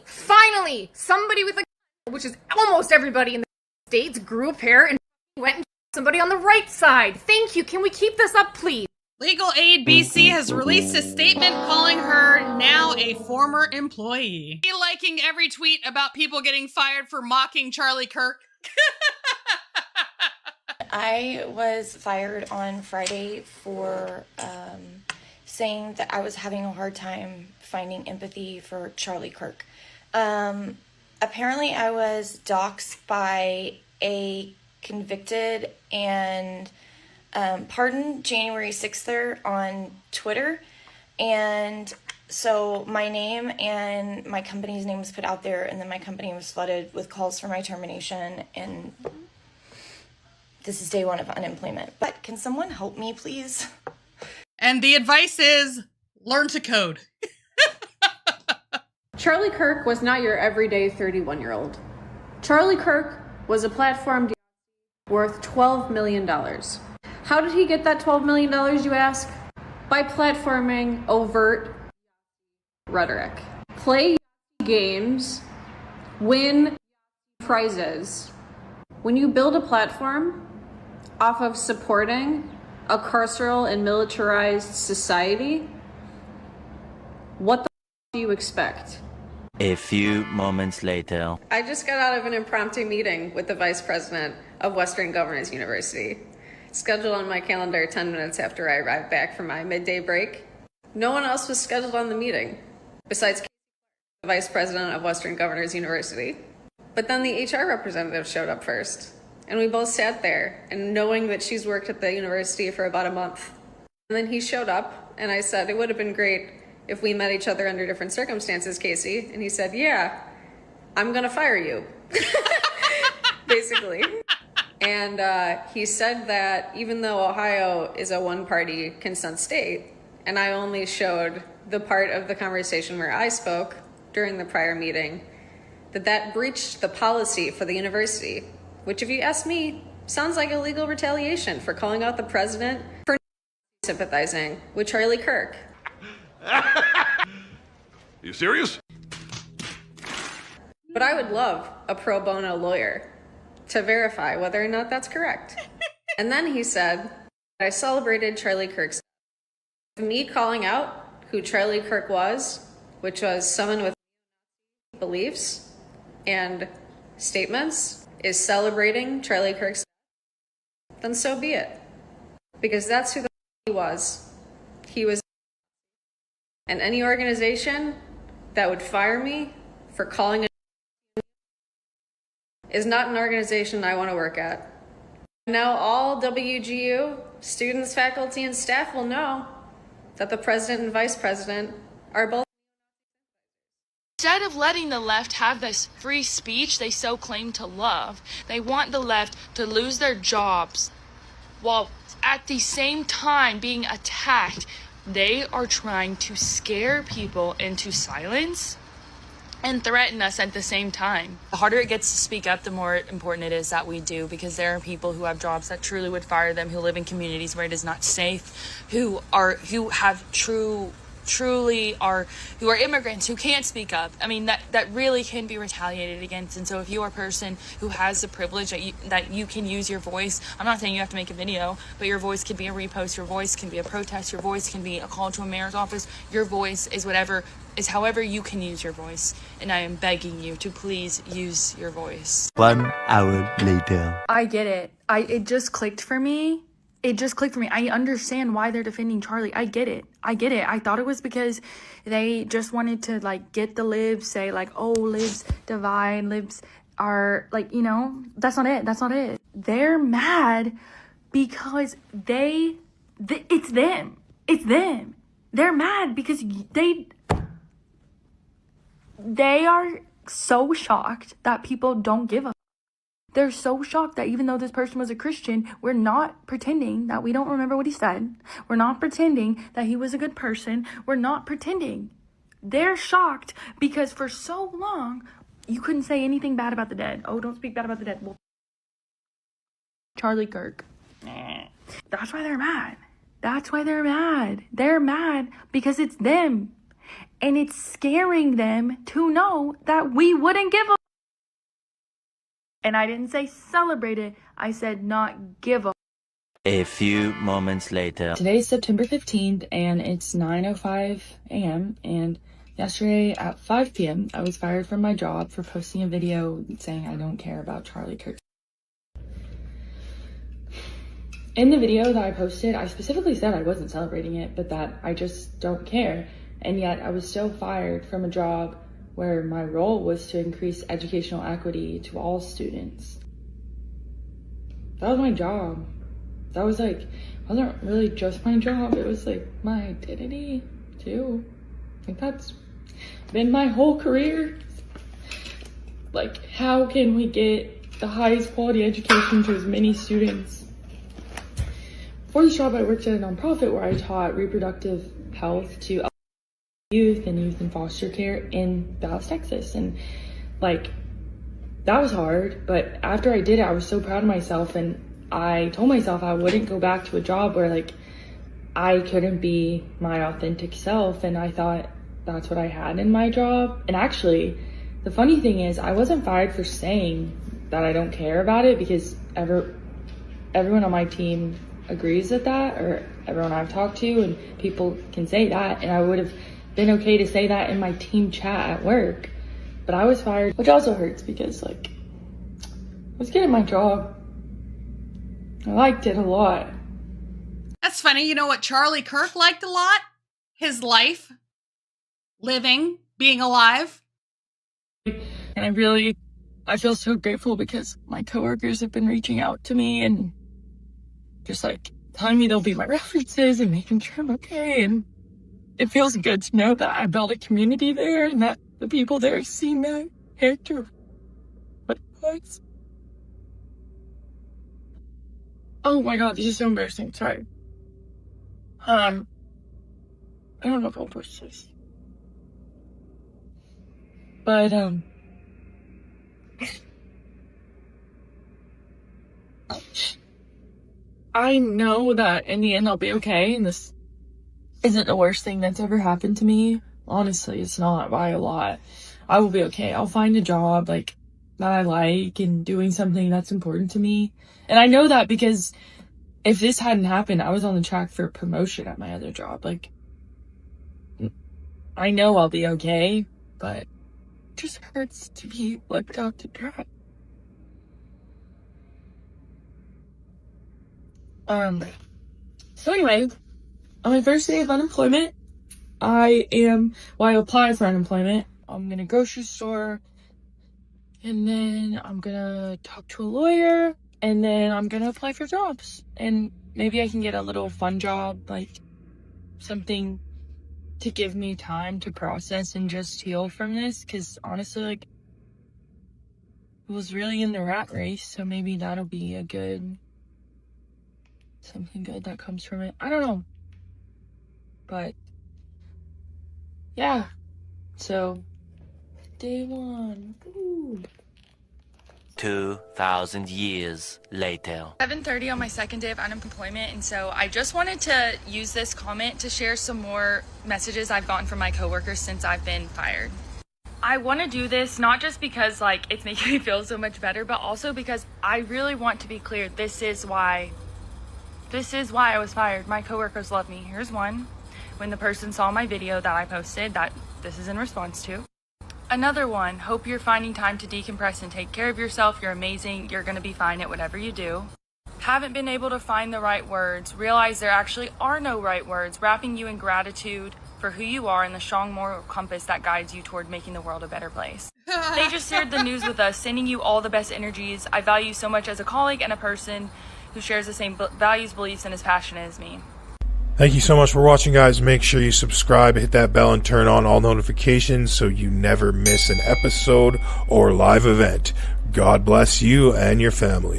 finally, somebody with a, which is almost everybody in the States, grew a pair and went and somebody on the right side. Thank you. Can we keep this up, please? Legal Aid BC has released a statement calling her now a former employee. Liking every tweet about people getting fired for mocking Charlie Kirk. I was fired on Friday for saying that I was having a hard time finding empathy for Charlie Kirk. Apparently I was doxxed by a convicted and pardoned January 6th on Twitter. And so my name and my company's name was put out there, and then my company was flooded with calls for my termination, and this is day one of unemployment. But can someone help me, please? And the advice is, learn to code. Charlie Kirk was not your everyday 31-year-old. Charlie Kirk was a platform worth $12 million. How did he get that $12 million, you ask? By platforming overt rhetoric. Play games, win prizes. When you build a platform off of supporting a carceral and militarized society, what the do you expect? A few moments later. I just got out of an impromptu meeting with the vice president of Western Governors University, scheduled on my calendar 10 minutes after I arrived back from my midday break. No one else was scheduled on the meeting besides the vice president of Western Governors University. But then the HR representative showed up first, and we both sat there, and knowing that she's worked at the university for about a month. And then he showed up, and I said, it would have been great if we met each other under different circumstances, Casey. And he said, yeah, I'm gonna fire you, basically. And he said that even though Ohio is a one-party consent state, and I only showed the part of the conversation where I spoke during the prior meeting, that breached the policy for the university, which if you ask me, sounds like illegal retaliation for calling out the president for sympathizing with Charlie Kirk. You serious? But I would love a pro bono lawyer to verify whether or not that's correct. And then he said, I celebrated Charlie Kirk's. Me calling out who Charlie Kirk was, which was someone with beliefs and statements, is celebrating Charlie Kirk's, then so be it. Because that's who the he was. He was. And any organization that would fire me for calling it is not an organization I want to work at. Now all WGU students, faculty, and staff will know that the president and vice president are both. Instead of letting the left have this free speech they so claim to love, they want the left to lose their jobs while at the same time being attacked. They are trying to scare people into silence and threaten us at the same time. The harder it gets to speak up, the more important it is that we do, because there are people who have jobs that truly would fire them, who live in communities where it is not safe, who are immigrants who can't speak up. I mean, that really can be retaliated against. And so if you are a person who has the privilege that you can use your voice, I'm not saying you have to make a video, but your voice could be a repost, your voice can be a protest, your voice can be a call to a mayor's office, your voice is however you can use your voice. And I am begging you to please use your voice. 1 hour later. I get it. It just clicked for me. I understand why they're defending Charlie. I get it. I thought it was because they just wanted to, like, get the libs, say, like, oh, libs divide, libs are, like, you know, that's not it. They're mad because it's them. They're mad because they are so shocked that people don't give a. They're so shocked that even though this person was a Christian, we're not pretending that we don't remember what he said. We're not pretending that he was a good person. We're not pretending. They're shocked because for so long, you couldn't say anything bad about the dead. Oh, don't speak bad about the dead. Well, Charlie Kirk. That's why they're mad. They're mad because it's them. and it's scaring them to know that we wouldn't give a. And I didn't say celebrate it, I said not give a. A few moments later. Today's September 15th, and it's 9:05 a.m., and yesterday at 5 p.m., I was fired from my job for posting a video saying I don't care about Charlie Kirk. In the video that I posted, I specifically said I wasn't celebrating it, but that I just don't care. And yet I was still fired from a job where my role was to increase educational equity to all students. That was my job. That was like, wasn't really just my job, it was like my identity too. Like that's been my whole career. Like, how can we get the highest quality education to as many students? Before this job, I worked at a nonprofit where I taught reproductive health to youth in foster care in Dallas, Texas. And like, that was hard, but after I did it, I was so proud of myself, and I told myself I wouldn't go back to a job where like I couldn't be my authentic self, and I thought that's what I had in my job. And actually, the funny thing is I wasn't fired for saying that I don't care about it, because everyone on my team agrees with that, or everyone I've talked to, and people can say that, and I would have been okay to say that in my team chat at work. But I was fired, which also hurts because like I was good at my job. I liked it a lot. That's funny. You know what Charlie Kirk liked a lot? His life, living, being alive. And I feel so grateful because my coworkers have been reaching out to me and just like telling me they'll be my references and making sure I'm okay. And it feels good to know that I built a community there and that the people there see my character. What it was. Oh my god, this is so embarrassing. Sorry. I don't know if I'll post this. But, I know that in the end I'll be okay, and this isn't the worst thing that's ever happened to me. Honestly, it's not by a lot. I will be okay. I'll find a job, like, that I like and doing something that's important to me. And I know that because if this hadn't happened, I was on the track for promotion at my other job. Like, I know I'll be okay, but it just hurts to be left out to dry. So anyway, on my first day of unemployment, I applied for unemployment. I'm gonna grocery store, and then I'm gonna talk to a lawyer, and then I'm gonna apply for jobs. And maybe I can get a little fun job, like something to give me time to process and just heal from this. Cause honestly, like, I was really in the rat race, so maybe that'll be something good that comes from it. I don't know. But yeah. So day one. Ooh. 2,000 years later. 7:30 on my second day of unemployment, and so I just wanted to use this comment to share some more messages I've gotten from my coworkers since I've been fired. I want to do this not just because like it's making me feel so much better, but also because I really want to be clear. This is why I was fired. My coworkers love me. Here's one. When the person saw my video that I posted that this is in response to. Another one, hope you're finding time to decompress and take care of yourself. You're amazing. You're going to be fine at whatever you do. Haven't been able to find the right words. Realize there actually are no right words. Wrapping you in gratitude for who you are and the strong moral compass that guides you toward making the world a better place. They just shared the news with us, sending you all the best energies. I value you so much as a colleague and a person who shares the same values, beliefs, and is passionate as me. Thank you so much for watching, guys. Make sure you subscribe, hit that bell, and turn on all notifications so you never miss an episode or live event. God bless you and your family.